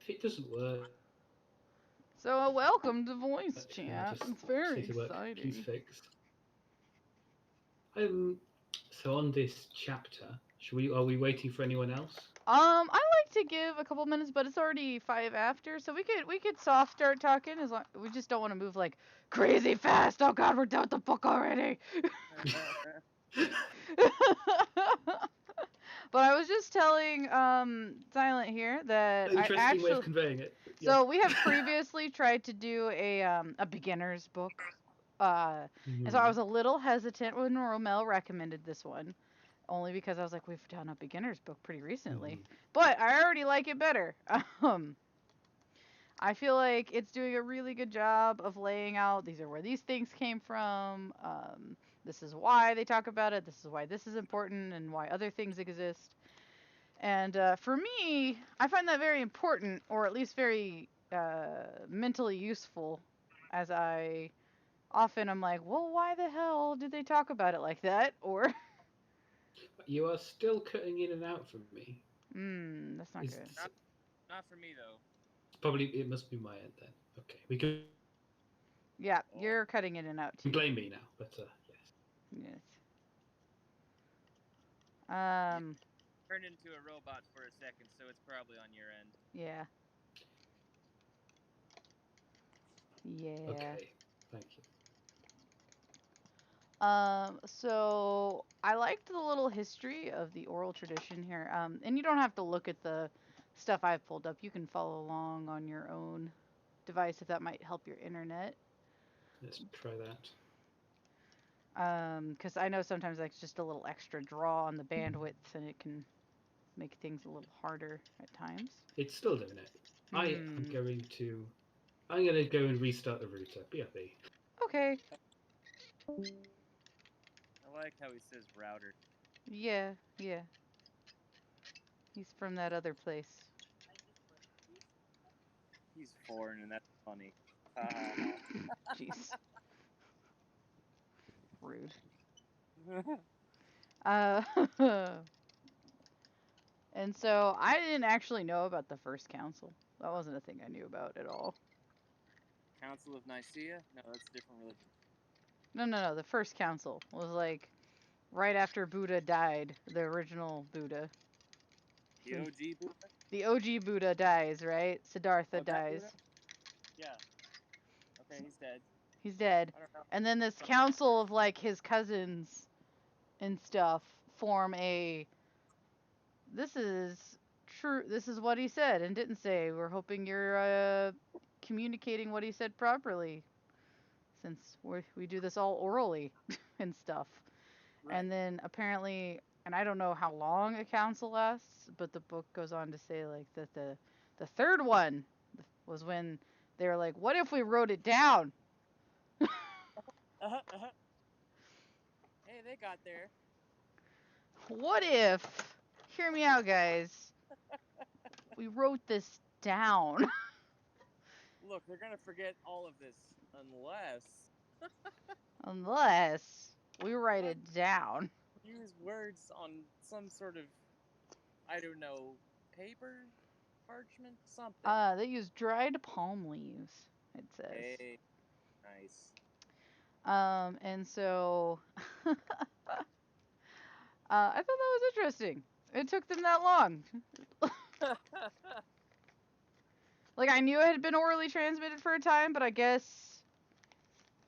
If it doesn't work, So welcome to voice then I chat. just It's very say to work, keys exciting. fixed. So on this chapter, are we waiting for anyone else? I like to give a couple minutes, but it's already 5 after, so we could soft start talking as long we just don't want to move like crazy fast. Oh God, we're done with the book already. But I was just telling Silent here that I Interesting way of actually conveying it. Yeah. so we have previously tried to do a beginner's book. And so I Hmm. was a little hesitant when Romel recommended this one, only because I was like, we've done a beginner's book pretty recently, Hmm. but I already like it better. Um, I feel like it's doing a really good job of laying out these are where these things came from. This is why they talk about it. This is why this is important and why other things exist. And for me, I find that very important, or at least very mentally useful, as I often I'm like, well, why the hell did they talk about it like that? Or, You are still cutting in and out from me. that's not Is good. this, Not for me though. probably it must be my end then. Okay, we can Yeah, Oh, you're cutting in and out too. blame me now, but yes. Yes. you Um, turned into a robot for a second, so it's probably on your end. yeah. Yeah. Okay, thank you. So I liked the little history of the oral tradition here. And you don't have to look at the stuff I've pulled up. You can follow along on your own device if that might help your internet. Let's try that. Because I know sometimes that's just a little extra draw on the bandwidth, and it can make things a little harder at times. It's still doing it. I am Hmm. going to. I'm going to go and restart the router. BRB. Okay. I like how he says router. Yeah. Yeah. He's from that other place. He's foreign, and that's funny. Ha ha Jeez. Rude. ha. Uh. And so I didn't actually know about the first council. That wasn't a thing I knew about at all. Council of Nicaea? No, that's a different religion. No, no, no. The first council was like right after Buddha died, the original Buddha. The When OG Buddha? the OG Buddha dies, right? Siddhartha Oh, that Buddha? dies. Yeah. Okay, he's dead. He's dead. I don't know. And then this Some council story. of like his cousins and stuff form a this is true this is what he said and didn't say. We're hoping you're communicating what he said properly since we do this all orally and stuff. Right. And then apparently, and I don't know how long a council lasts, but the book goes on to say like that the third one was when they were like, "What if we wrote it down?" Uh-huh, uh-huh. Hey, they got there. What if? Hear me out, guys. We wrote this down. Look, they're gonna forget all of this unless Unless we write unless it down. you use words on some sort of I don't know paper, parchment, something. They use dried palm leaves, it says. Hey, nice. And so I thought that was interesting. It took them that long. Like I knew it had been orally transmitted for a time, but I guess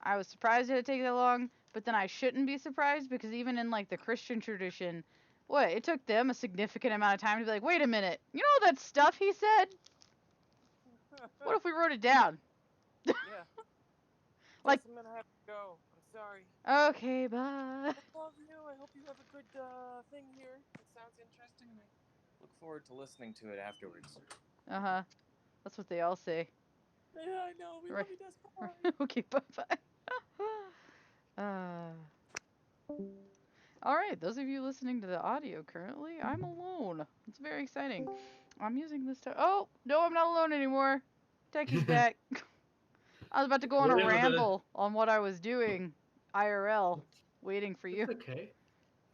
I was surprised it had taken that long. But then I shouldn't be surprised because even in like the Christian tradition, what it took them a significant amount of time to be like, wait a minute, you know all that stuff he said? What if we wrote it down? Yeah. Like, Guess I'm gonna have to go. I'm sorry. okay, bye. I love you. I hope you have a good thing here. It sounds interesting, and I look forward to listening to it afterwards. Uh huh. That's what they all say. Yeah, I know. We Right. love you, Des. Right. Bye. Okay, bye bye. uh. All right, those of you listening to the audio currently, I'm alone. It's very exciting. I'm using this to. Oh no, I'm not alone anymore. Techie's back. I was about to go on a Whatever the. ramble on what I was doing, IRL, waiting for That's you. okay.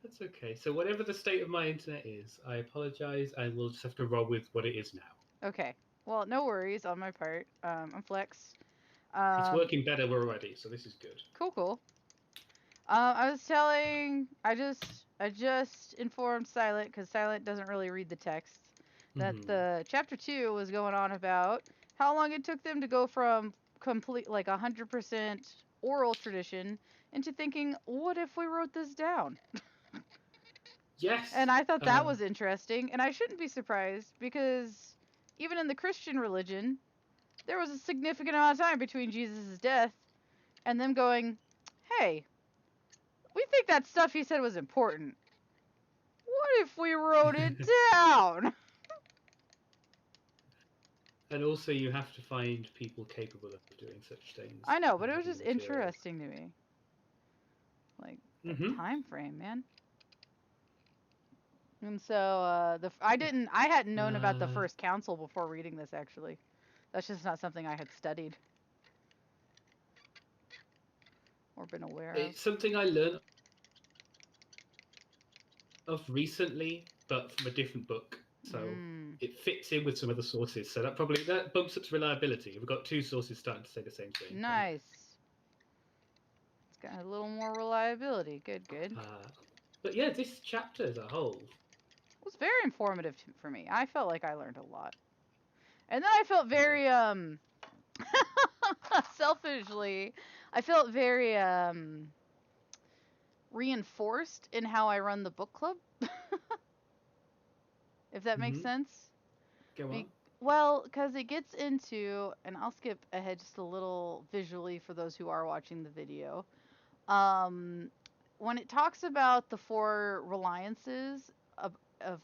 That's okay. So whatever the state of my internet is, I apologize. I will just have to roll with what it is now. Okay. Well, no worries on my part. I'm Flex. It's working better already, so this is good. Cool, cool. I just informed Silent, because Silent doesn't really read the text, that Mhm. the chapter 2 was going on about how long it took them to go from complete, like 100% oral tradition into thinking, what if we wrote this down? Yes. And I thought that was interesting, and I shouldn't be surprised because even in the Christian religion, there was a significant amount of time between Jesus' death and them going, hey, we think that stuff he said was important. What if we wrote it down? And also, you have to find people capable of doing such things. I know, and but it was having just the material. interesting to me. Like, the Mhm. time frame, man. And so, I hadn't known about the first council before reading this, actually. That's just not something I had studied or been aware of. It's something I learned of recently, but from a different book. So it fits in with some other sources. So that bumps up reliability. We've got two sources starting to say the same thing. Nice. It's got a little more reliability. Good, good. But yeah, this chapter as a whole It was very informative for me. I felt like I learned a lot. And then I felt very, selfishly, I felt very, reinforced in how I run the book club. If that makes sense. go on. Well, because it gets into, and I'll skip ahead just a little visually for those who are watching the video. When it talks about the four reliances of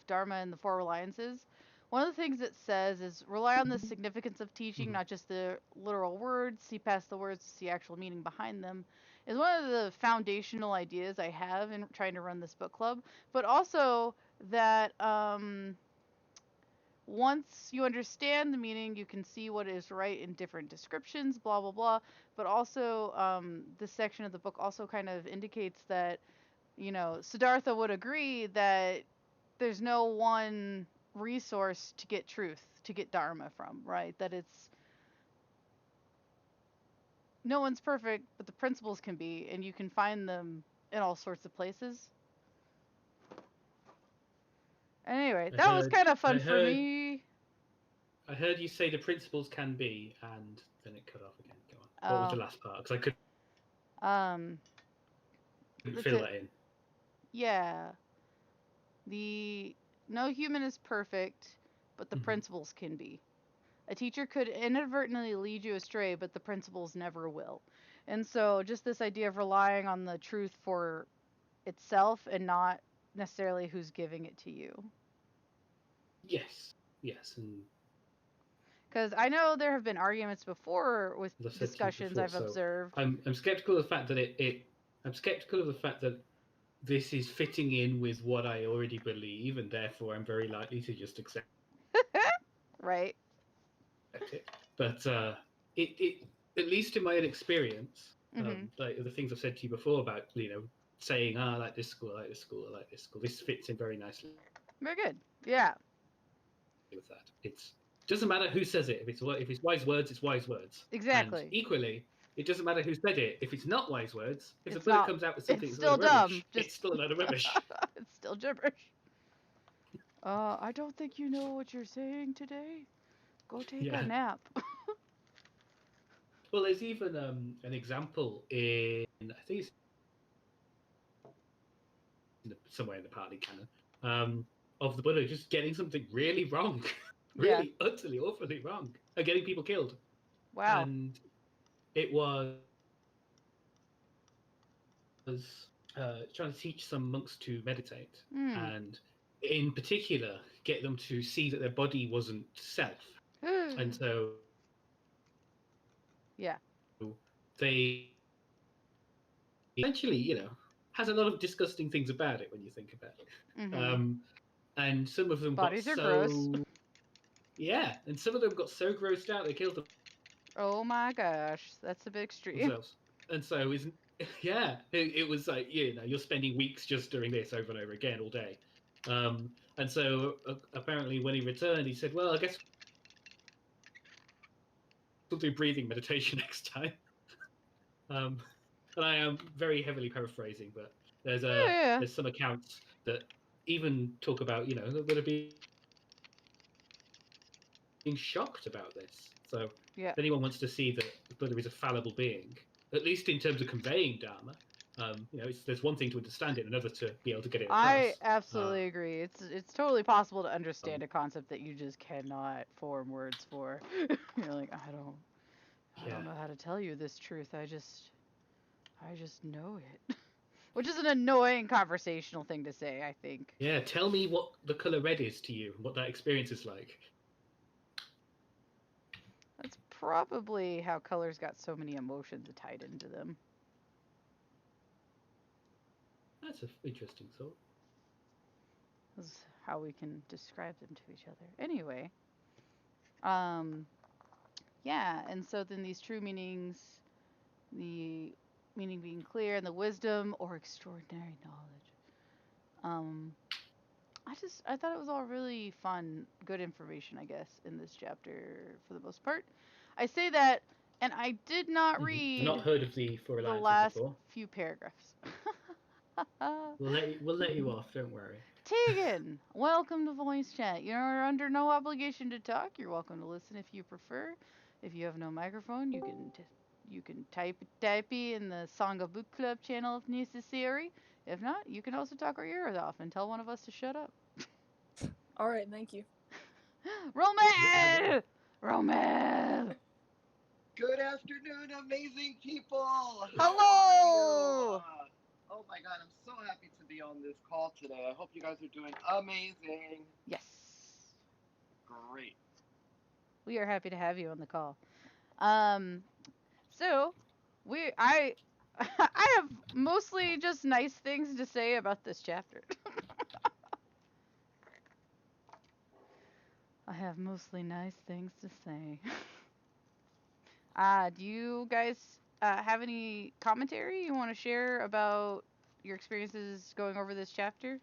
Dharma and the four reliances, one of the things it says is rely on the significance of teaching, not just the literal words, see past the words to see actual meaning behind them, is one of the foundational ideas I have in trying to run this book club. But also that once you understand the meaning, you can see what is right in different descriptions, blah, blah, blah. But also, this section of the book also kind of indicates that, Siddhartha would agree that there's no one resource to get truth, to get Dharma from, right? That it's, no one's perfect, but the principles can be, and you can find them in all sorts of places. Anyway, that was kind of fun for me. I heard you say the principles can be, and then it cut off again. Go on. What was the last part? Because I couldn't fill that in. Yeah. No human is perfect, but the principles can be. A teacher could inadvertently lead you astray, but the principles never will. And so just this idea of relying on the truth for itself and not necessarily who's giving it to you. Yes. Because I know there have been arguments before with discussions I've observed. I'm skeptical of the fact that I'm skeptical of the fact that this is fitting in with what I already believe, and therefore I'm very likely to just accept right. it. But it at least in my own experience, like the things I've said to you before about saying, I like this school, I like this school, I like this school. This fits in very nicely. Very good. Yeah. With that, it doesn't matter who says it. If it's wise words, it's wise words. Exactly. And equally, it doesn't matter who said it. If it's not wise words, if the It's Buddha not- comes out with something it's that's a still load of dumb. rubbish, it's still a load of rubbish. It's still gibberish. I don't think you know what you're saying today. Go take a nap. Well, there's even an example in, I think it's somewhere in the Pali Canon, of the Buddha just getting something really wrong, really utterly, awfully wrong, and getting people killed. Wow. And it was trying to teach some monks to meditate, and in particular, get them to see that their body wasn't self. And so they eventually, has a lot of disgusting things about it when you think about it. And some of them Bodies are gross. Yeah, and some of them got so grossed out they killed them. Oh my gosh, that's a bit extreme. Themselves. And so it was like, you're spending weeks just doing this over and over again all day. And so apparently when he returned, he said, well, I guess we'll do breathing meditation next time. And I am very heavily paraphrasing, but there's some accounts that even talk about that are being shocked about this. So if anyone wants to see that Buddha is a fallible being, at least in terms of conveying Dharma, there's one thing to understand it, another to be able to get it across. I absolutely agree. It's totally possible to understand a concept that you just cannot form words for. You're like, I don't know how to tell you this truth. I just know it. Which is an annoying conversational thing to say, I think. Yeah, tell me what the color red is to you, what that experience is like. That's probably how colors got so many emotions tied into them. That's an interesting thought. That's how we can describe them to each other. Anyway. Yeah, and so then these true meanings, the meaning being clear, and the wisdom or extraordinary knowledge. I thought it was all really fun, good information, I guess, in this chapter for the most part. I say that, and I did not read. Not heard of the Four the Alliances last before. few paragraphs. We'll let you off. Don't worry. Tegan, welcome to Voice Chat. You're under no obligation to talk. You're welcome to listen if you prefer. If you have no microphone, you can type in the Sangha Book Club channel if necessary. If not, you can also talk our ears off and tell one of us to shut up. All right, thank you. Romel! Romel! Good afternoon, amazing people! Hello! Oh my god, I'm so happy to be on this call today. I hope you guys are doing amazing. Yes. Great. We are happy to have you on the call. So I have mostly just nice things to say about this chapter. I have mostly nice things to say. Do you guys have any commentary you want to share about your experiences going over this chapter?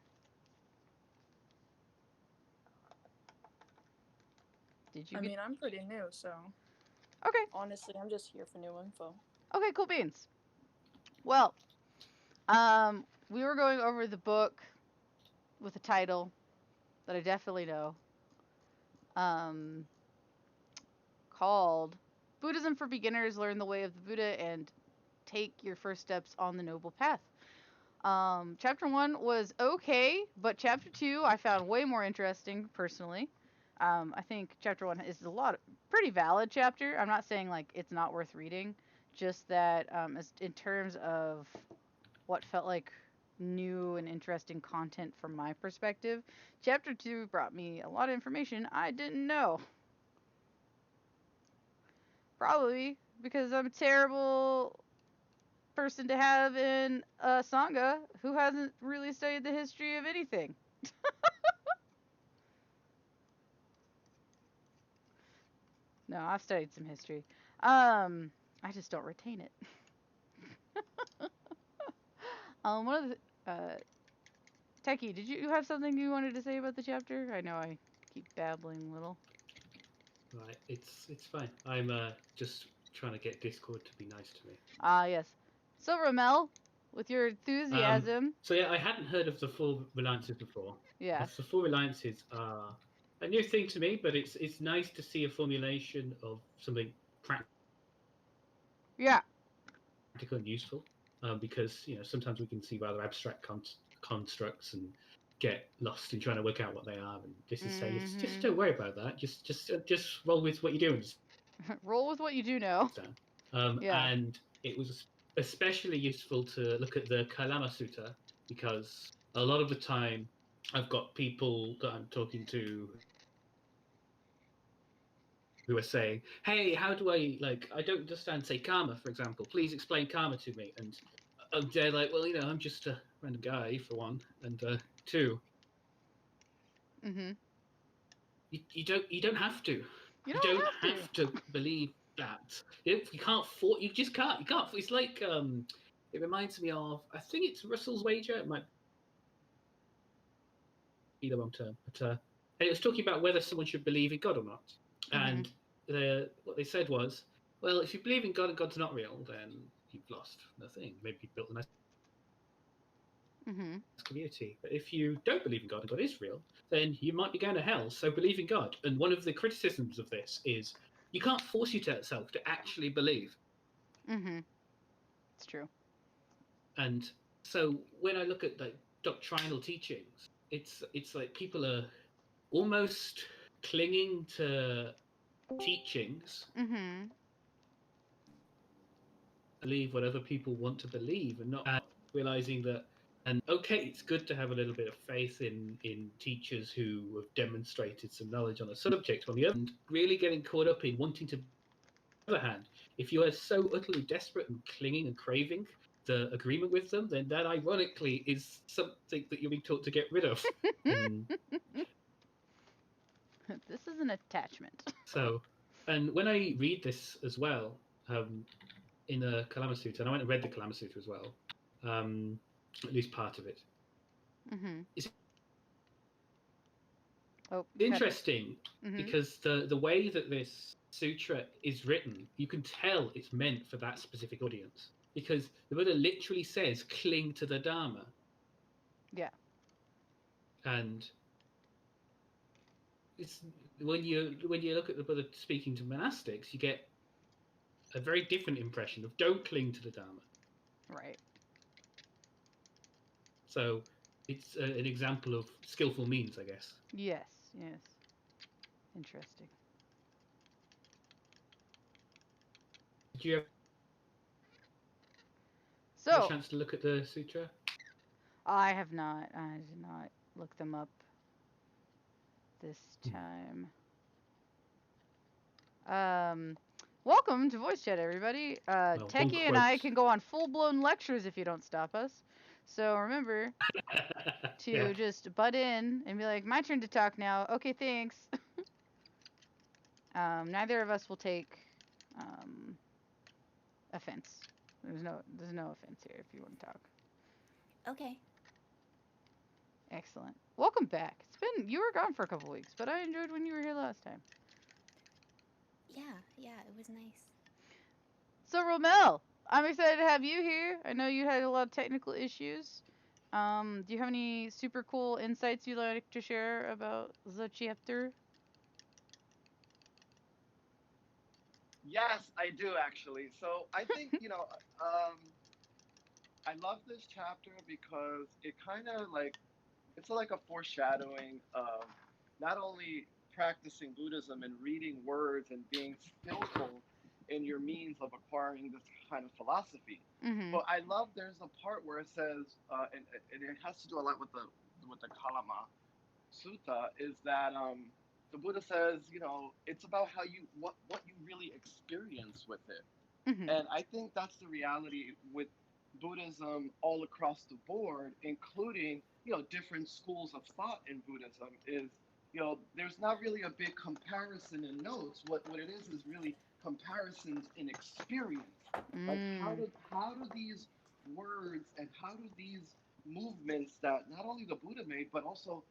I mean, I'm pretty new, so. Okay. Honestly, I'm just here for new info. Okay, cool beans. Well, we were going over the book with a title that I definitely know, called Buddhism for Beginners, Learn the Way of the Buddha, and Take Your First Steps on the Noble Path. Chapter 1 was okay, but Chapter 2 I found way more interesting, personally. I think Chapter 1 is pretty valid chapter. I'm not saying, like, it's not worth reading, just that in terms of what felt like new and interesting content from my perspective, Chapter 2 brought me a lot of information I didn't know. Probably because I'm a terrible person to have in a Sangha who hasn't really studied the history of anything. No, I've studied some history. I just don't retain it. One of the Techie, did you have something you wanted to say about the chapter? I know I keep babbling a little. Right, it's fine. I'm just trying to get Discord to be nice to me. Yes. So Ramel, with your enthusiasm. So yeah, I hadn't heard of the Four Alliances before. Yeah. The Four Alliances are a new thing to me, but it's nice to see a formulation of something practical and useful. Because sometimes we can see rather abstract constructs and get lost in trying to work out what they are. And this is saying, just don't worry about that. Just roll with what you're doing. Roll with what you do know. And it was especially useful to look at the Kalama Sutta, because a lot of the time I've got people that I'm talking to who are saying, hey, how do I don't understand, say, karma, for example. Please explain karma to me. And they're like, well, I'm just a random guy, for one. And two, you don't have to. You don't have to believe that. You can't. You just can't. You can't. It's like it reminds me of. I think it's Russell's Wager. It might be the wrong term, but and it was talking about whether someone should believe in God or not. And what they said was, well, if you believe in God and God's not real, then you've lost nothing. Maybe you've built a nice community. But if you don't believe in God and God is real, then you might be going to hell. So believe in God. And one of the criticisms of this is you can't force yourself to actually believe. It's true. And so when I look at like doctrinal teachings, it's like people are almost clinging to teachings, believe what other people want to believe, and not realizing that. And okay, it's good to have a little bit of faith in teachers who have demonstrated some knowledge on a subject. On the other hand, really getting caught up in wanting to. On the other hand, if you are so utterly desperate and clinging and craving the agreement with them, then that ironically is something that you're being taught to get rid of. This is an attachment. So, and when I read this as well, in the Kalama Sutta, and I went and read the Kalama Sutta as well, at least part of it. It's interesting because the way that this sutra is written, you can tell it's meant for that specific audience, because the Buddha literally says, "Cling to the Dharma." Yeah. And it's when you look at the Buddha speaking to monastics, you get a very different impression of don't cling to the Dharma. Right. So it's an example of skillful means, I guess. Yes. Interesting. Did you have a chance to look at the sutra? I have not. I did not look them up this time. Welcome to Voice Chat, everybody. Techie and I can go on full-blown lectures if you don't stop us. So remember to just butt in and be like, my turn to talk now. Okay, thanks. Neither of us will take offense. There's no offense here if you want to talk. Okay. Excellent. Welcome back. You were gone for a couple weeks, but I enjoyed when you were here last time. Yeah, it was nice. So Romel, I'm excited to have you here. I know you had a lot of technical issues. Do you have any super cool insights you'd like to share about the chapter? Yes, I do actually. So I think, I love this chapter because it kind of it's like a foreshadowing of not only practicing Buddhism and reading words and being skillful in your means of acquiring this kind of philosophy. But I love there's a part where it says, and it has to do a lot with the Kalama Sutta, is that the Buddha says, it's about how what you really experience with it. And I think that's the reality with Buddhism all across the board, including, different schools of thought in Buddhism is, there's not really a big comparison in notes. What it is really comparisons in experience. Like how do these words and how do these movements that not only the Buddha made, but also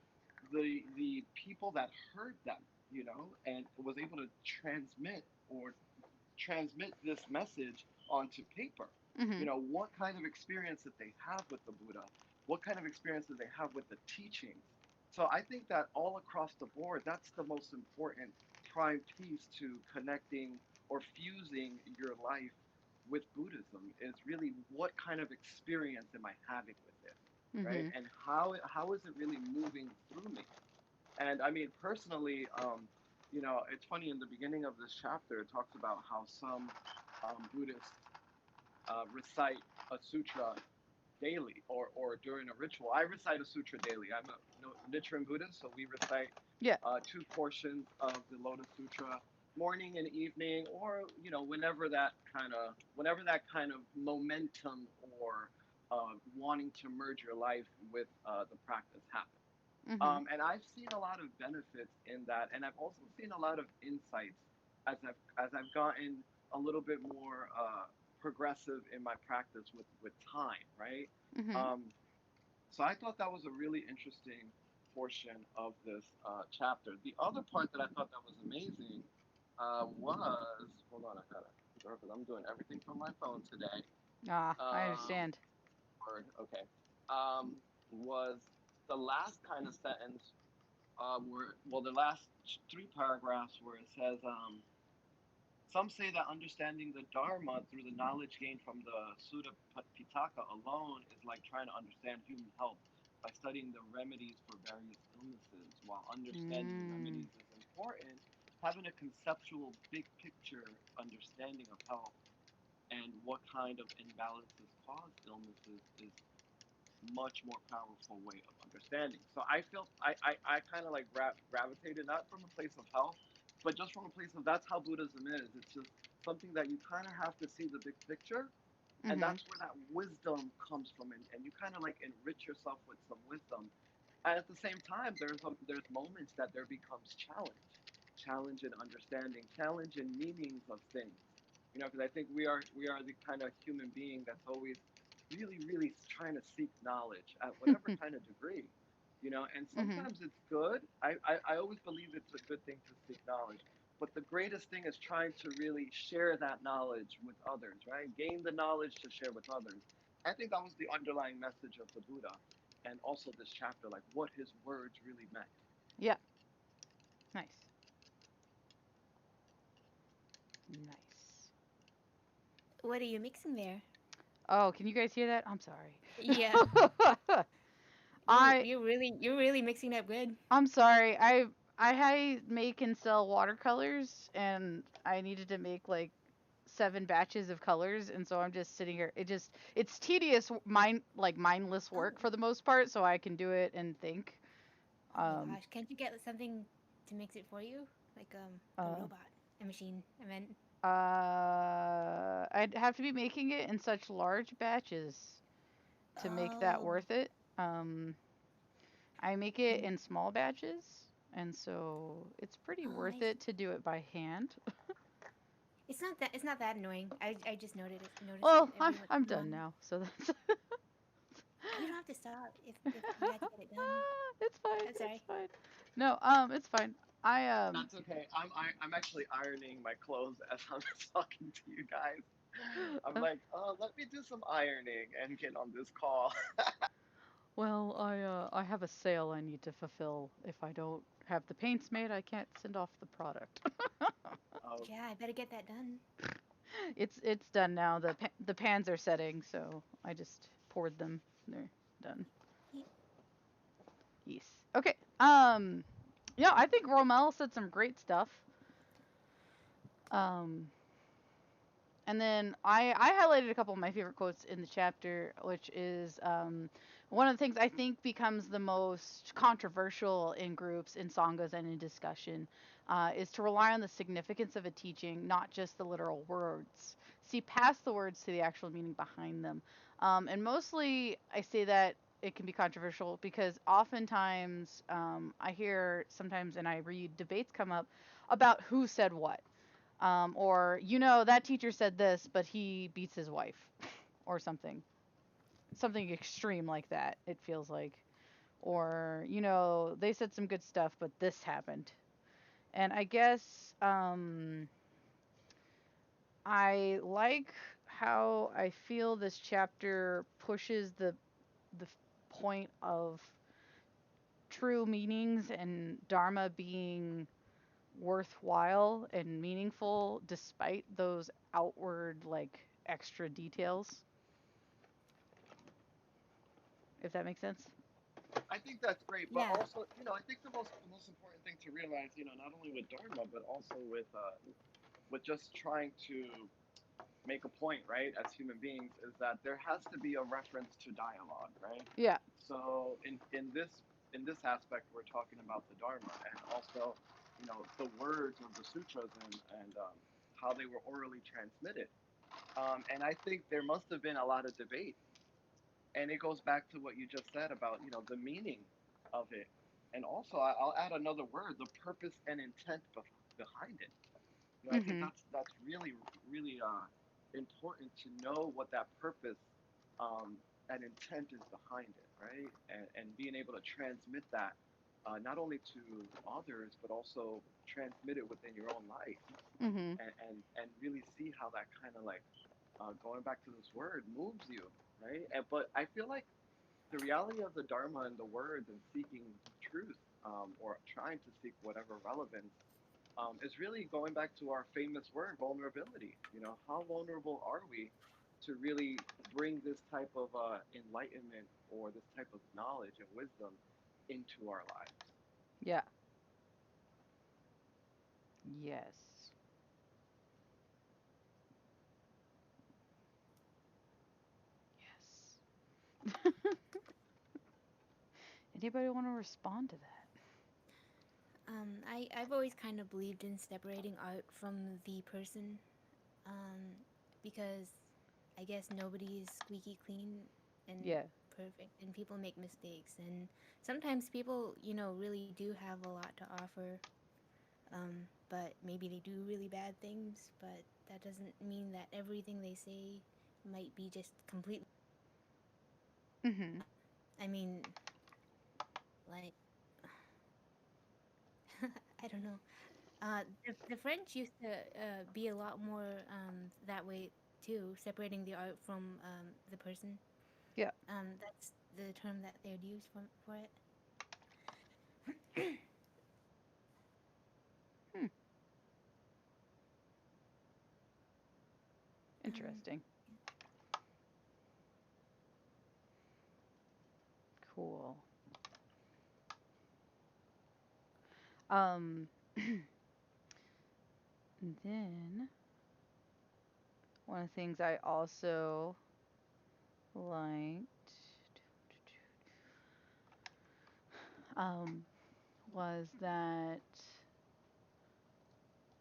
the people that heard them, and was able to transmit this message onto paper. What kind of experience that they have with the Buddha, what kind of experience that they have with the teachings. So I think that all across the board, that's the most important prime piece to connecting or fusing your life with Buddhism is really what kind of experience am I having with it, right? And how is it really moving through me? And I mean, personally, it's funny, in the beginning of this chapter, it talks about how some Buddhists recite a sutra daily or during a ritual. I recite a sutra daily. I'm a Nichiren Buddhist, so we recite 2 portions of the Lotus Sutra morning and evening, or whenever that kind of momentum or wanting to merge your life with the practice happens. And I've seen a lot of benefits in that, and I've also seen a lot of insights as I've gotten a little bit more progressive in my practice with time, right? So I thought that was a really interesting portion of this chapter. The other part that I thought that was amazing was, hold on, I gotta sure because I'm doing everything from my phone today. Ah, I Um, understand. word, okay. Was the last kind of sentence where, well, the last three paragraphs where it says, some say that understanding the Dharma through the knowledge gained from the Sutta Pitaka alone is like trying to understand human health by studying the remedies for various illnesses. While understanding the remedies is important, having a conceptual big picture understanding of health and what kind of imbalances cause illnesses is much more powerful way of understanding. So I felt I kind of like gravitated not from a place of health, but just from a place of that's how Buddhism is. It's just something that you kind of have to see the big picture, and that's where that wisdom comes from, and you kind of like enrich yourself with some wisdom. And at the same time, there's moments that there becomes challenge in understanding, challenge in meanings of things. You know, because I think we are the kind of human being that's always really trying to seek knowledge at whatever kind of degree, you know, and sometimes it's good. I always believe it's a good thing to seek knowledge, but the greatest thing is trying to really share that knowledge with others, right? Gain the knowledge to share with others. I think that was the underlying message of the Buddha and also this chapter, like what his words really meant. Yeah. Nice. Nice. What are you mixing there? Oh, can you guys hear that? I'm sorry. Yeah. I You're really mixing up good. I'm sorry. I make and sell watercolors, and I needed to make like 7 batches of colors, and so I'm just sitting here. It's tedious, mindless work Oh. for the most part, so I can do it and think. Oh my gosh. Can't you get something to mix it for you? Like a robot, a machine. I meant. I'd have to be making it in such large batches to make that Oh. worth it. I make it in small batches, and so it's pretty Oh, worth I it see. to do it by hand. It's not that annoying. I just noticed Well, it every I'm now done and then. now, so that's You don't have to stop if you had to get it done. it's fine. I'm It's sorry. fine. No, it's fine. I That's okay. I'm actually ironing my clothes as I'm talking to you guys. I'm like, let me do some ironing and get on this call. well, I have a sale I need to fulfill. If I don't have the paints made, I can't send off the product. Oh, Yeah, I better get that done. It's done now. The pans are setting, so I just poured them. They're done. Ye- Yes. Okay. Yeah, I think Romel said some great stuff. Um, and then I highlighted a couple of my favorite quotes in the chapter, which is one of the things I think becomes the most controversial in groups, in sanghas, and in discussion, is to rely on the significance of a teaching, not just the literal words. See past the words to the actual meaning behind them. And mostly I say that it can be controversial because oftentimes I hear sometimes and I read debates come up about who said what. Or, that teacher said this, but he beats his wife, or something. Something extreme like that, it feels like. Or, they said some good stuff, but this happened. And I guess I like how I feel this chapter pushes the point of true meanings and Dharma being worthwhile and meaningful despite those outward like extra details, if that makes sense. I think that's great, but Yeah. also, you know, I think the most important thing to realize, you know, not only with Dharma, but also with just trying to make a point, right, as human beings, is that there has to be a reference to dialogue, right? Yeah. So in this aspect, we're talking about the Dharma and also, you know, the words of the sutras and how they were orally transmitted. And I think there must have been a lot of debate, and it goes back to what you just said about, you know, the meaning of it, and also I'll add another word: the purpose and intent behind it. You know, I think Mhm. that's really important to know what that purpose and intent is behind it, right? And being able to transmit that not only to others, but also transmit it within your own life, Mhm. and really see how that kind of like going back to this word moves you, right? But I feel like the reality of the Dharma and the words and seeking truth, or trying to seek whatever relevance, is really going back to our famous word, vulnerability. How vulnerable are we to really bring this type of enlightenment or this type of knowledge and wisdom into our lives? Yeah. Yes. Yes. Anybody want to respond to that? I've always kind of believed in separating art from the person, um, because I guess nobody is squeaky clean and Yeah. perfect, and people make mistakes, and sometimes people, really do have a lot to offer, but maybe they do really bad things, but that doesn't mean that everything they say might be just completely. Mhm. I mean, like, I don't know. The French used to be a lot more that way too, separating the art from the person. Yeah. That's the term that they'd use for it. Hmm. Um, Interesting. Cool. Um then one of the things I also liked um was that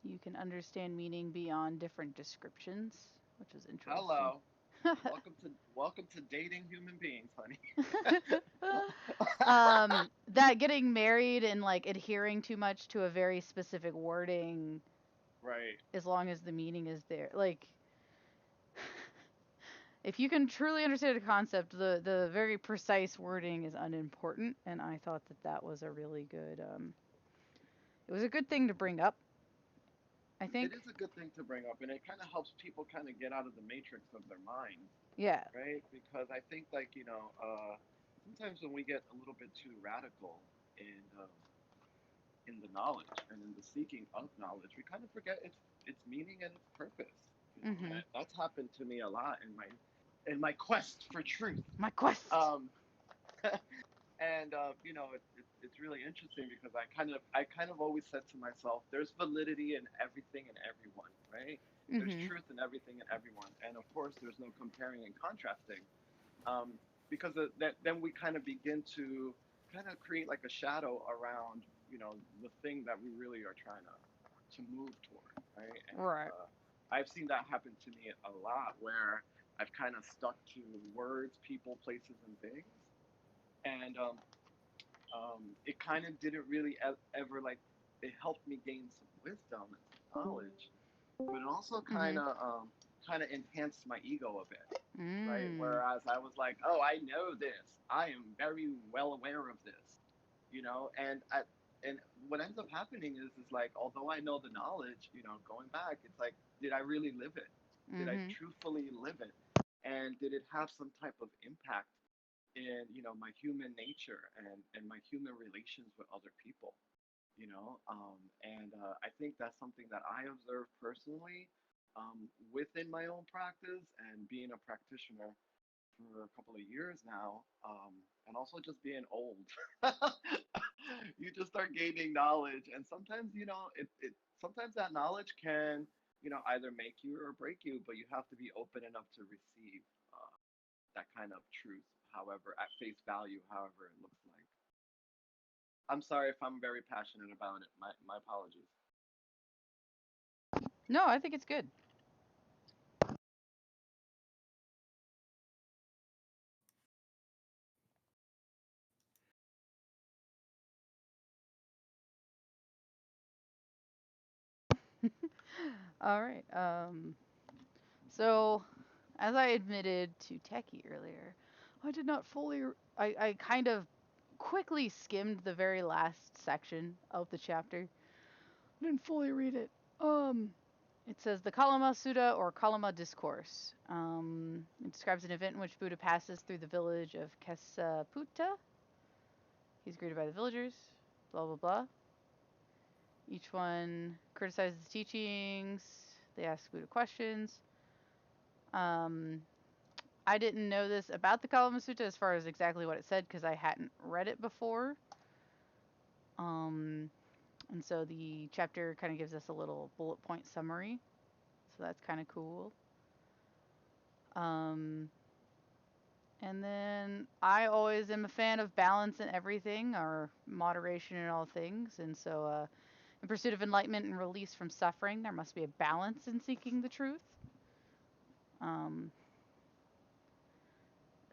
you can understand meaning beyond different descriptions, which was interesting. Hello, welcome to dating human beings, honey. That getting married and like adhering too much to a very specific wording, Right. as long as the meaning is there, like if you can truly understand a concept, the very precise wording is unimportant, and I thought that that was a really good it was a good thing to bring up, I It think. is a good thing to bring up, and it kind of helps people kind of get out of the matrix of their mind, Yeah. right? Because I think, like, sometimes when we get a little bit too radical in the knowledge and in the seeking of knowledge, we kind of forget its meaning and its purpose. Mhm. And that's happened to me a lot in my quest for truth. My quest. Um, and it's really interesting because I kind of always said to myself, there's validity in everything and everyone, right? There's Mhm. truth in everything and everyone, and of course there's no comparing and contrasting, because then we kind of begin to kind of create like a shadow around the thing that we really are trying to move toward, right? And Right. I've seen that happen to me a lot, where I've kind of stuck to words, people, places, and things, and it kind of didn't really ever, like, it helped me gain some wisdom and some knowledge, but it also kind Mhm. of enhanced my ego a bit, right? Mm. Whereas I was like, oh, I know this, I am very well aware of this, and what ends up happening is like, although I know the knowledge, going back, it's like, did I really live it? Did I Mhm. truthfully live it? And did it have some type of impact in my human nature and my human relations with other people? And I think that's something that I observe personally, within my own practice and being a practitioner for a couple of years now, and also just being old. You just start gaining knowledge, and sometimes sometimes that knowledge can either make you or break you, but you have to be open enough to receive that kind of truth, however, at face value, however it looks like. I'm sorry if I'm very passionate about it. My apologies. No, I think it's good. All right. So, as I admitted to Techie earlier, I did not fully. I kind of quickly skimmed the very last section of the chapter. I didn't fully read it. It says the Kalama Sutta or Kalama Discourse. It describes an event in which Buddha passes through the village of Kesaputta. He's greeted by the villagers. Blah blah blah. Each one criticizes the teachings. They ask Buddha questions. I didn't know this about the Kalama Sutta as far as exactly what it said because I hadn't read it before. And so the chapter kind of gives us a little bullet point summary. So that's kind of cool. And then I always am a fan of balance in everything, or moderation in all things. And so in pursuit of enlightenment and release from suffering, there must be a balance in seeking the truth.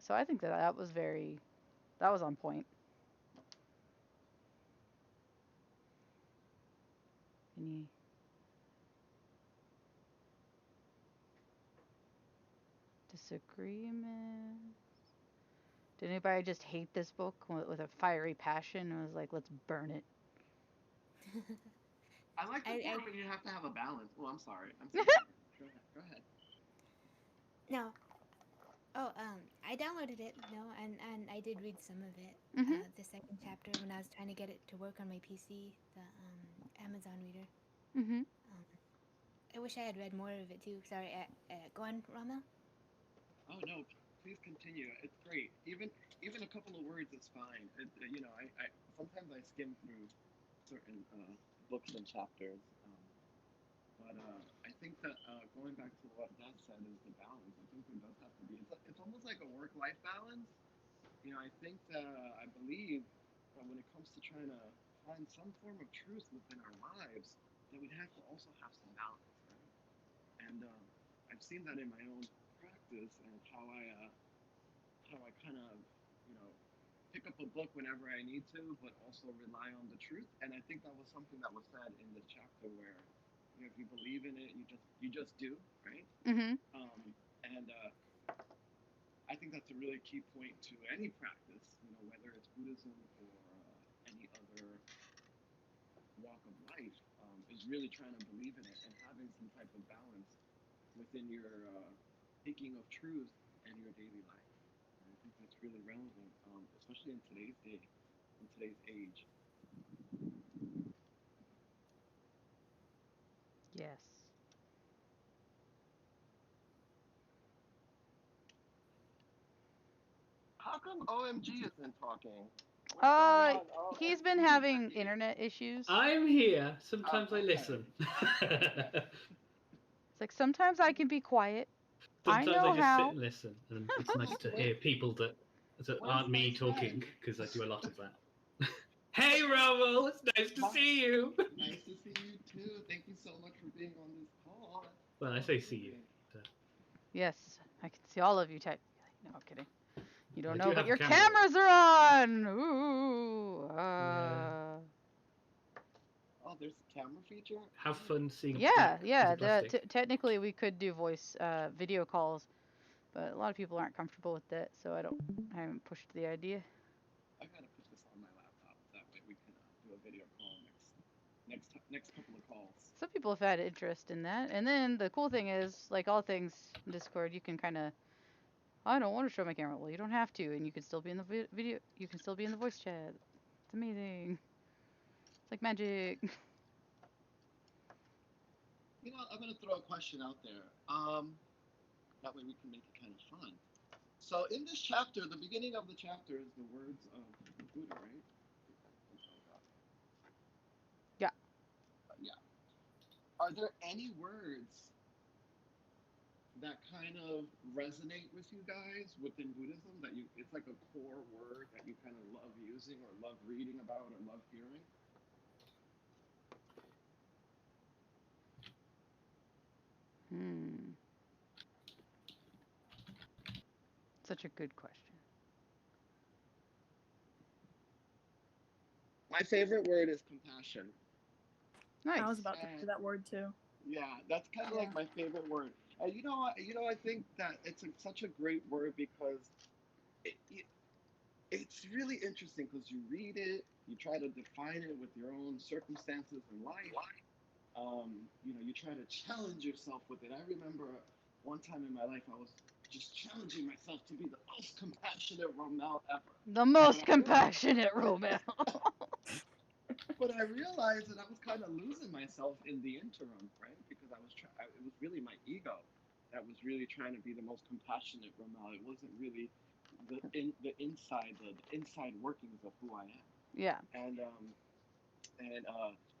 So I think that was on point. Any disagreements? Did anybody just hate this book with a fiery passion and was like, let's burn it? I like the part when you have to have a balance. Oh, I'm sorry. Go ahead. No. Oh, I downloaded it, and I did read some of it. Mm-hmm. The second chapter when I was trying to get it to work on my PC, the Amazon reader. Mm-hmm. I wish I had read more of it too. Sorry, go on, Rama. Oh no, please continue. It's great. Even a couple of words is fine. I sometimes I skim through certain books and chapters. But I think that going back to what Dad said is the balance. I think there does have to be. It's almost like a work-life balance. I think that I believe that when it comes to trying to find some form of truth within our lives, that we'd have to also have some balance, right? And I've seen that in my own practice and how I kind of pick up a book whenever I need to, but also rely on the truth. And I think that was something that was said in the chapter where if you believe in it, you just do, right? Mm-hmm. And I think that's a really key point to any practice, whether it's Buddhism or any other walk of life, is really trying to believe in it and having some type of balance within your thinking of truth and your daily life. And I think that's really relevant, especially in today's day, in today's age. Yes. How come OMG isn't talking? What's going on? He's been having internet issues. I'm here. Sometimes I listen. It's like sometimes I can be quiet. Sometimes I know just how. sit and listen, and it's nice to hear people that aren't me talking, because I do a lot of that. Hey, Ravel, it's nice to see you. Nice to see you too. Thank you so much for being on this call. Well, I say see you. Yes, I can see all of you. No, I'm kidding. You don't know, but your camera. cameras are on. Ooh. Yeah. Oh, there's a camera feature? Have fun seeing. Yeah. Technically, we could do voice video calls, but a lot of people aren't comfortable with that, so I haven't pushed the idea. I gotta put this on my laptop. That way we can do a video call next couple of calls. Some people have had interest in that, and then the cool thing is, like all things in Discord, you can kind of. I don't want to show my camera. Well, you don't have to, and you can still be in the video. You can still be in the voice chat. It's amazing. It's like magic. I'm gonna throw a question out there. That way we can make it kind of fun. So in this chapter, the beginning of the chapter is the words of Buddha, right? Yeah. Yeah. Are there any words that kind of resonate with you guys within Buddhism that it's like a core word that you kind of love using or love reading about or love hearing? Such a good question. My favorite word is compassion. Nice. I was about to say that word too. Yeah, that's kind of like my favorite word. And I think that it's such a great word because it's really interesting because you read it, you try to define it with your own circumstances in life. You try to challenge yourself with it. I remember one time in my life I was just challenging myself to be the most compassionate Romel ever. The most compassionate Romel. But I realized that I was kind of losing myself in the interim, right? Because it was really my ego that was really trying to be the most compassionate Romel. It wasn't really the inside workings of who I am. Yeah. And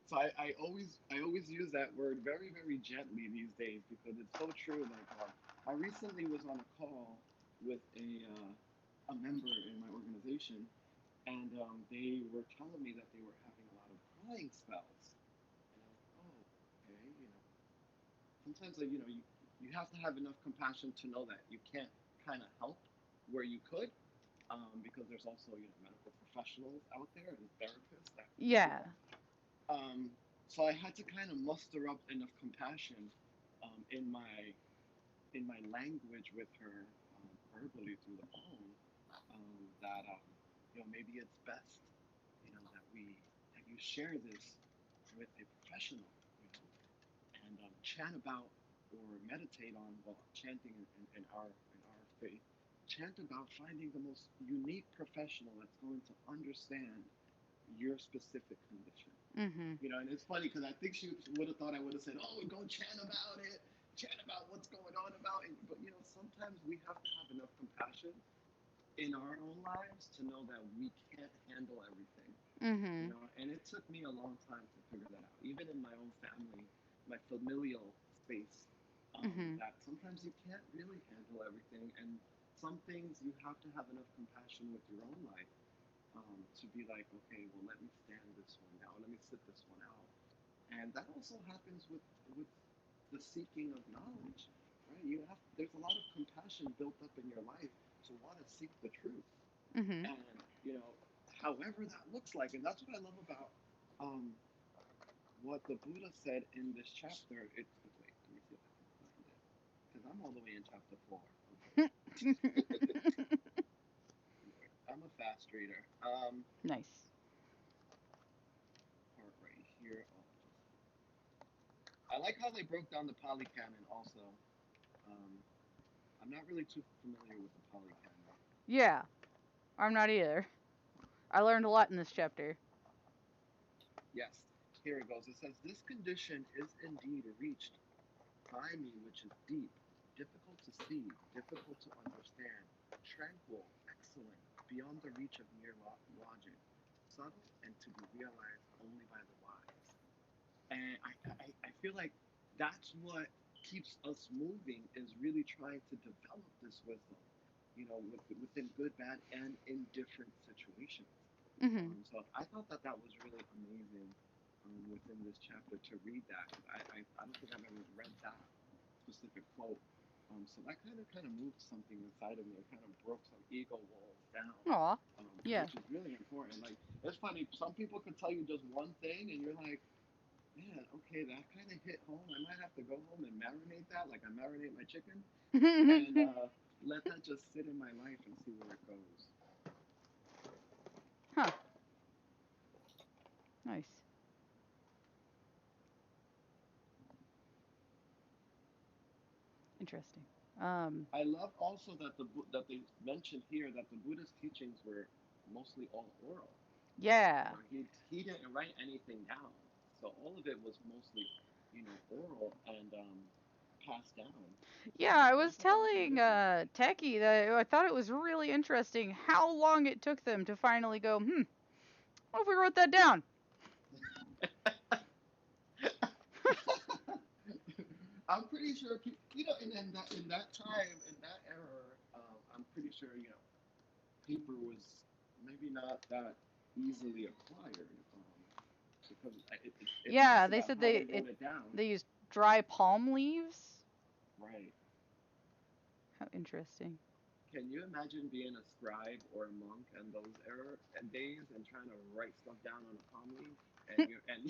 so I always use that word very, very gently these days because it's so true. Like I recently was on a call with a member in my organization, and they were telling me that they were having a lot of crying spells. And I was like, oh, okay, sometimes you have to have enough compassion to know that you can't kind of help where you could, because there's also medical professionals out there and therapists that Yeah. so I had to kind of muster up enough compassion in my language with her, verbally through the phone, that maybe it's best that you share this with a professional, and chant about or meditate on, well, chanting in our faith, chant about finding the most unique professional that's going to understand your specific condition. Mm-hmm. And it's funny because I think she would have thought I would have said, "Oh, go chant about it, chant about what's going on about it." But sometimes we have to have enough compassion in our own lives to know that we can't handle everything. Mm-hmm. And it took me a long time to figure that out, even in my own family, my familial space. That sometimes you can't really handle everything, and some things you have to have enough compassion with your own life. To be like, okay, well, let me stand this one down, let me sit this one out. And that also happens with the seeking of knowledge, right? There's a lot of compassion built up in your life to want to seek the truth. Mm-hmm. And however that looks like, and that's what I love about what the Buddha said in this chapter. Wait, let me see if I can find it, because I'm all the way in chapter 4. Okay. I'm a fast reader. Nice. Part right here. I like how they broke down the Pali Canon also. I'm not really too familiar with the Pali Canon. Yeah, I'm not either. I learned a lot in this chapter. Yes, here it goes. It says, "This condition is indeed reached by me, which is deep, difficult to see, difficult to understand, tranquil, excellent, beyond the reach of mere logic, subtle, and to be realized only by the wise." And I feel like that's what keeps us moving, is really trying to develop this wisdom, within good, bad, and in different situations. Mm-hmm. So I thought that was really amazing, within this chapter to read that. I don't think I've ever read that specific quote. So that kind of moved something inside of me. It kind of broke some ego walls down, Aw. Yeah. which is really important. Like, it's funny. Some people could tell you just one thing, and you're like, man, okay, that kind of hit home. I might have to go home and marinate that, like I marinate my chicken, and let that just sit in my life and see where it goes. Huh. Nice. Interesting. I love also that that they mentioned here that the Buddhist teachings were mostly all oral. Yeah. He didn't write anything down, so all of it was mostly, oral and passed down. Yeah, I was thought that was telling really Techie that I thought it was really interesting how long it took them to finally go, what if we wrote that down? I'm pretty sure, in that time, in that era, I'm pretty sure, paper was maybe not that easily acquired, because it Yeah, talks they about said how they wrote it down. they used dry palm leaves. Right. How interesting. Can you imagine being a scribe or a monk in those days and trying to write stuff down on a palm leaf? And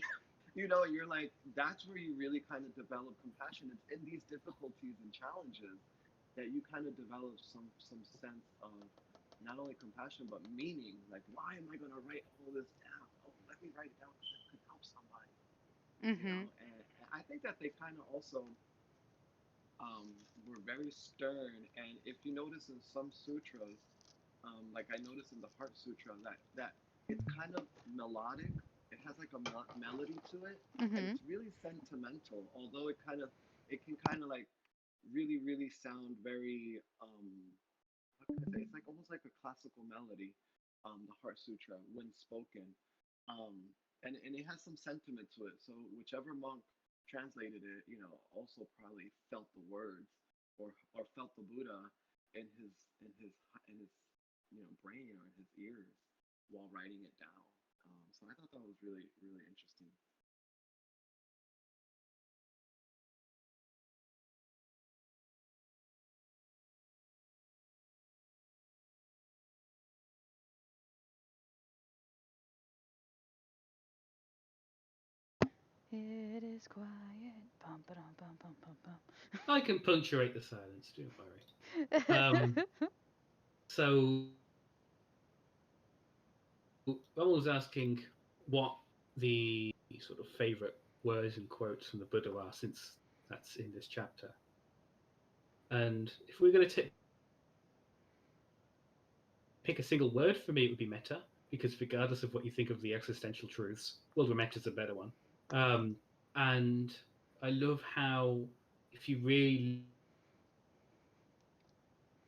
you're like, that's where you really kind of develop compassion. It's in these difficulties and challenges that you kind of develop some sense of not only compassion but meaning. Like, why am I going to write all this down? Oh, let me write it down because it could help somebody. And I think that they kind of also were very stern. And if you notice in some sutras, like I noticed in the Heart Sutra, that it's kind of melodic. It has like a melody to it, and it's really sentimental. Although it can kind of like really sound very what can I say? It's like almost like a classical melody, the Heart Sutra when spoken, and it has some sentiment to it. So whichever monk translated it, also probably felt the words or felt the Buddha in his brain or in his ears while writing it down. So I thought that was really interesting. It is quiet. Bum, ba-dum, bum, bum, bum, bum. I can punctuate the silence, don't worry. So Ron was asking what the sort of favorite words and quotes from the Buddha are, since that's in this chapter. And if we're going to pick a single word, for me it would be metta, because regardless of what you think of the existential truths, well, metta is a better one. And I love how, if you really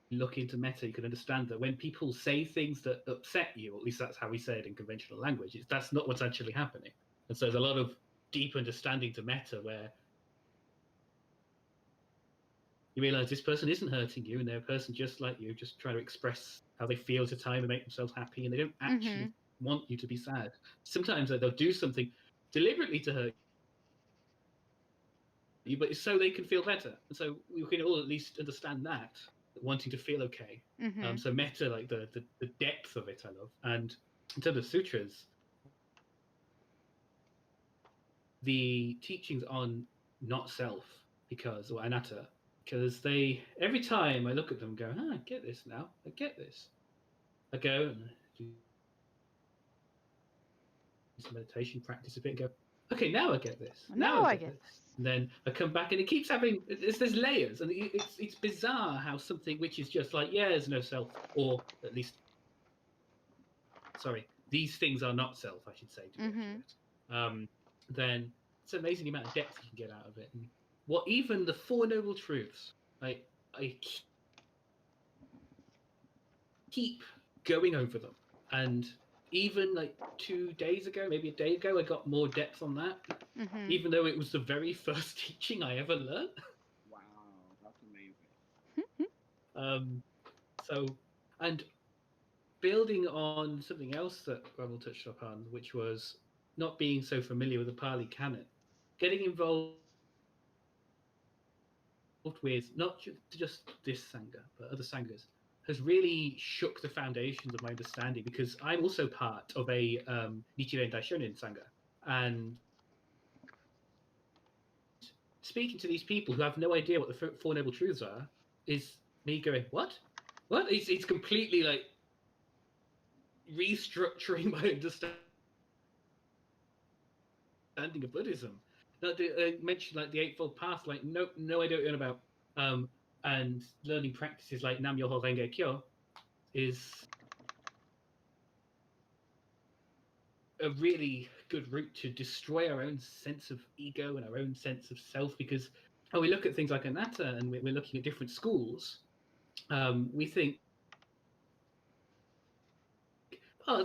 look into metta, you can understand that when people say things that upset you, or at least that's how we say it in conventional language, that's not what's actually happening. And so there's a lot of deep understanding to metta where you realize this person isn't hurting you, and they're a person just like you, just trying to express how they feel at a time and make themselves happy, and they don't actually want you to be sad. Sometimes they'll do something deliberately to hurt you, but it's so they can feel better. And so we can all at least understand that, wanting to feel okay. So metta, like the depth of it, I love. And in terms of sutras, the teachings on not self, or anatta, because they, every time I look at them, go, I get this now. I get this. I go and do some meditation practice a bit and go, okay, now I get this. Now I get this. And then I come back and it keeps having, there's layers, and it's bizarre how something which is just like, there's no self, or at least, sorry, these things are not self, I should say, to be accurate. Then it's an amazing amount of depth you can get out of it. And what even the Four Noble Truths, I keep going over them. And even like 2 days ago, maybe a day ago, I got more depth on that, even though it was the very first teaching I ever learned. Wow, that's amazing. So, and building on something else that Ronald touched upon, which was not being so familiar with the Pali Canon, getting involved with not just this Sangha, but other Sanghas, has really shook the foundations of my understanding, because I'm also part of a Nichiren Daishonin Sangha. And speaking to these people who have no idea what the Four Noble Truths are, is me going, what? It's completely like restructuring my understanding of Buddhism. I mentioned like the Eightfold Path, like no, I don't know about. And learning practices like Nam Myoho Renge Kyo is a really good route to destroy our own sense of ego and our own sense of self, because when we look at things like anatta and we're looking at different schools, we think,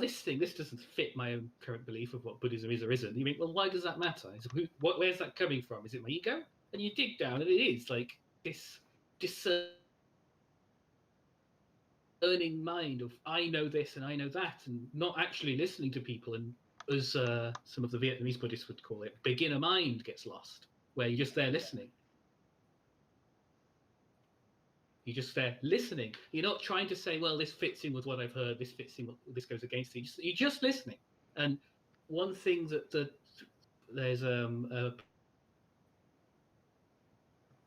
this doesn't fit my own current belief of what Buddhism is or isn't. You think, well, why does that matter? Where's that coming from? Is it my ego? And you dig down, and it is like this discerning mind of, I know this and I know that, and not actually listening to people. And as some of the Vietnamese Buddhists would call it, beginner mind gets lost, where you're just there listening. You're just there listening. You're not trying to say, well, this fits in with what I've heard, this fits in, this goes against it. You're just listening. And one thing that there's a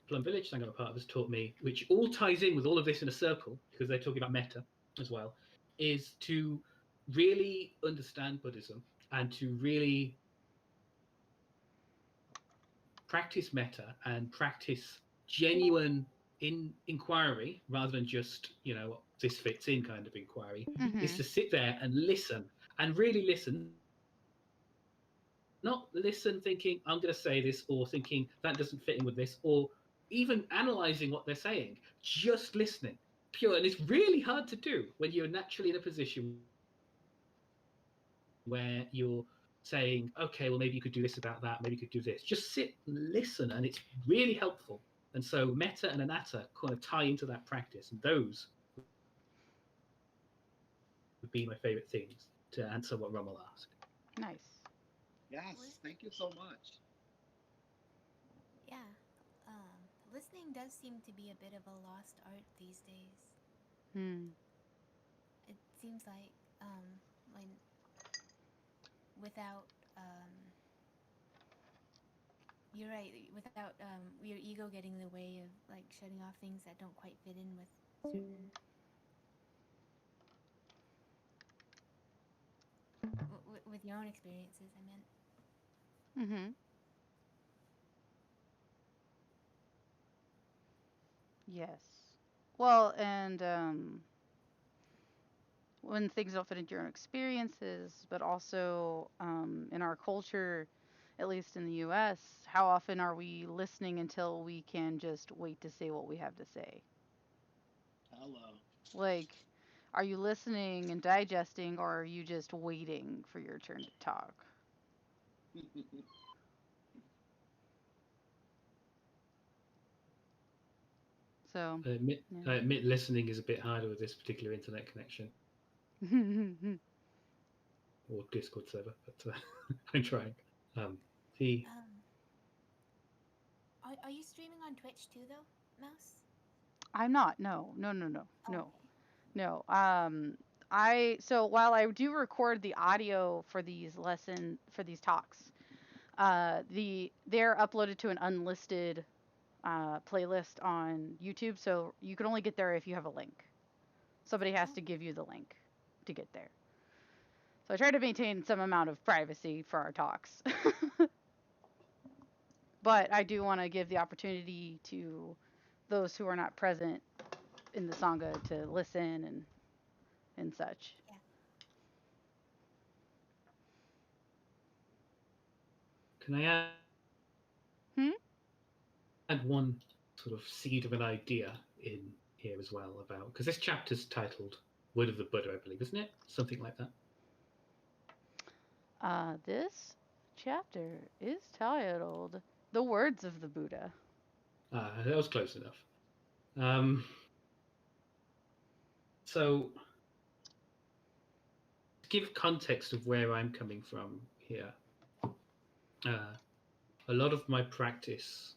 Plum Village Sangha part of has taught me, which all ties in with all of this in a circle, because they're talking about metta as well, is to really understand Buddhism and to really practice metta and practice genuine inquiry rather than just, this fits in kind of inquiry, is to sit there and listen and really listen. Not listen thinking, I'm going to say this, or thinking that doesn't fit in with this, or even analyzing what they're saying. Just listening. Pure. And it's really hard to do when you're naturally in a position where you're saying, okay, well, maybe you could do this about that, maybe you could do this. Just sit and listen, and it's really helpful. And so metta and anatta kind of tie into that practice, and those would be my favorite things to answer what Rommel asked. Nice. Yes, thank you so much. Yeah, listening does seem to be a bit of a lost art these days. It seems like when without you're right, without your ego getting in the way of like shutting off things that don't quite fit in with certain with your own experiences, I meant. Yes. Well, and when things don't fit into your own experiences, but also in our culture, at least in the US, how often are we listening until we can just wait to say what we have to say? Hello. Like, are you listening and digesting, or are you just waiting for your turn to talk? So, I admit listening is a bit harder with this particular internet connection or Discord server, but I'm trying. Are you streaming on Twitch too, though, Mouse? I'm not. No. Oh, No. So while I do record the audio for these talks, they're uploaded to an unlisted playlist on YouTube, so you can only get there if you have a link. Somebody has to give you the link to get there. So I try to maintain some amount of privacy for our talks. But I do want to give the opportunity to those who are not present in the Sangha to listen and such. Yeah. Can I add one sort of seed of an idea in here as well about, because this chapter's titled Word of the Buddha, I believe, isn't it? Something like that. This chapter is titled The Words of the Buddha. That was close enough. So, to give context of where I'm coming from here, a lot of my practice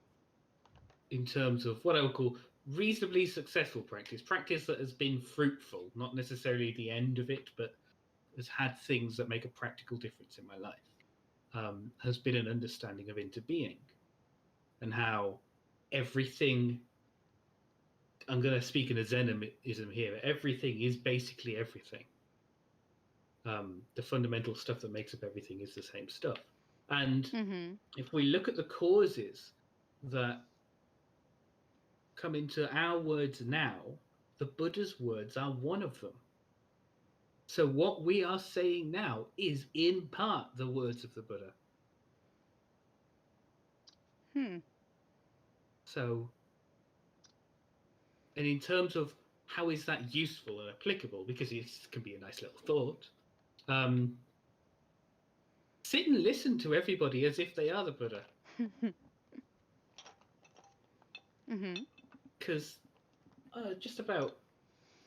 in terms of what I would call reasonably successful practice that has been fruitful, not necessarily the end of it, but has had things that make a practical difference in my life, has been an understanding of interbeing and how everything, I'm going to speak in a Zenism here, everything is basically everything. The fundamental stuff that makes up everything is the same stuff. And if we look at the causes that come into our words now, the Buddha's words are one of them. So what we are saying now is in part the words of the Buddha. So, and in terms of how is that useful and applicable, because it can be a nice little thought, sit and listen to everybody as if they are the Buddha. Because just about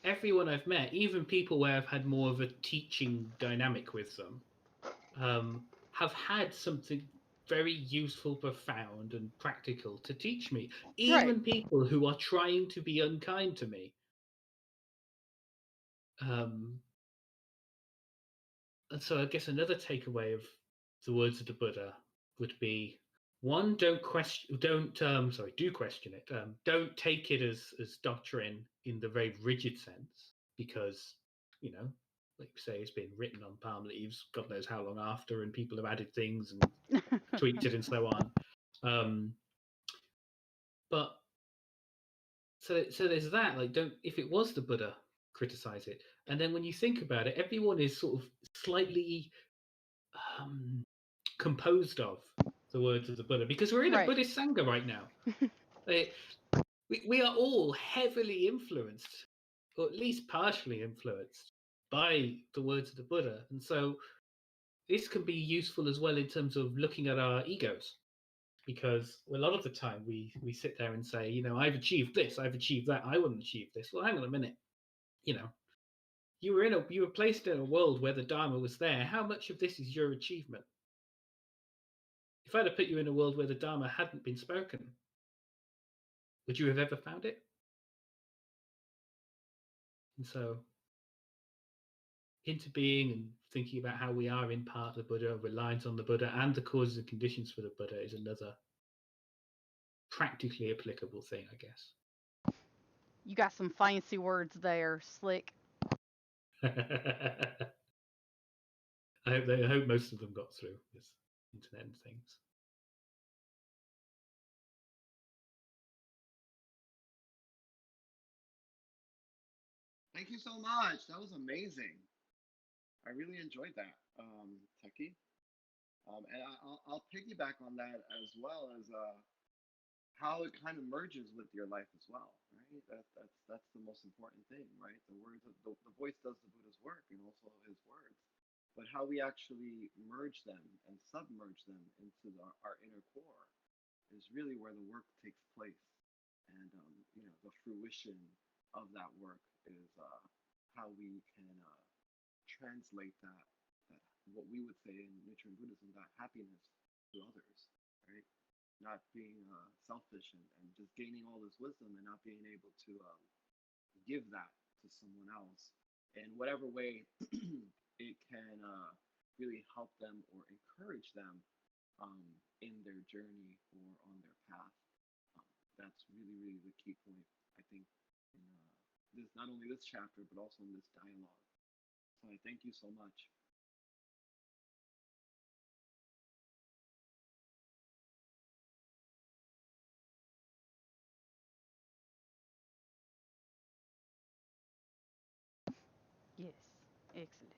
everyone I've met, even people where I've had more of a teaching dynamic with them, have had something very useful, profound, and practical to teach me. Even people who are trying to be unkind to me. And so I guess another takeaway of the words of the Buddha would be: one, do question it. Don't take it as doctrine in the very rigid sense, because like you say, it's been written on palm leaves, God knows how long after, and people have added things and tweaked it and so on. But so there's that. Like, if it was the Buddha, criticize it. And then when you think about it, everyone is sort of slightly composed of the words of the Buddha, because we're in a Buddhist Sangha right now. We are all heavily influenced, or at least partially influenced, by the words of the Buddha. And so this can be useful as well in terms of looking at our egos, because a lot of the time we sit there and say, you know, I've achieved this, I've achieved that, I wouldn't achieve this. Well, hang on a minute. You know, you were placed in a world where the Dharma was there. How much of this is your achievement? If I'd have put you in a world where the Dharma hadn't been spoken, would you have ever found it? And so into being and thinking about how we are in part of the Buddha, reliance on the Buddha, and the causes and conditions for the Buddha is another practically applicable thing, I guess. You got some fancy words there, Slick. I hope most of them got through this internet and things. Thank you so much. That was amazing. I really enjoyed that, Techie. And I'll piggyback on that as well as how it kind of merges with your life as well, right? That's the most important thing, right? The words of the voice does the Buddha's work and also his words, but how we actually merge them and submerge them into our inner core is really where the work takes place, and you know, the fruition of that work is how we can translate that what we would say in Nichiren Buddhism, that happiness to others, right? Not being selfish and just gaining all this wisdom and not being able to give that to someone else in whatever way it can really help them or encourage them in their journey or on their path. That's really, really the key point, I think, in this, not only this chapter, but also in this dialogue. So I thank you so much. Yes, excellent.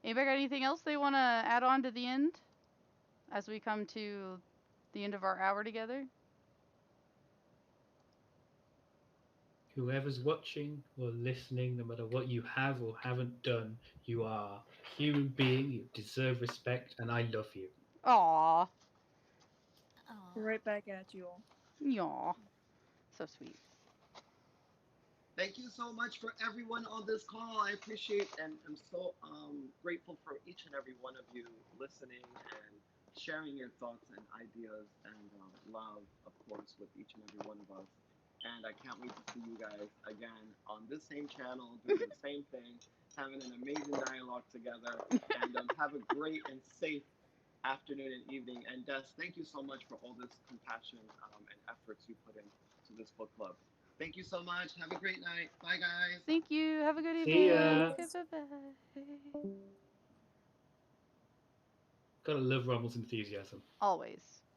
Anybody got anything else they want to add on to the end as we come to the end of our hour together? Whoever's watching or listening, no matter what you have or haven't done, you are a human being, you deserve respect, and I love you. Aww. Right back at you all. Yaw. So sweet. Thank you so much for everyone on this call. I appreciate and I'm so grateful for each and every one of you listening and sharing your thoughts and ideas and love, of course, with each and every one of us. And I can't wait to see you guys again on this same channel, doing the same thing, having an amazing dialogue together. And have a great and safe afternoon and evening. And Des, thank you so much for all this compassion and efforts you put into this book club. Thank you so much. Have a great night. Bye, guys. Thank you. Have a good evening. See ya. Bye-bye. Gotta love Rommel's enthusiasm. Always.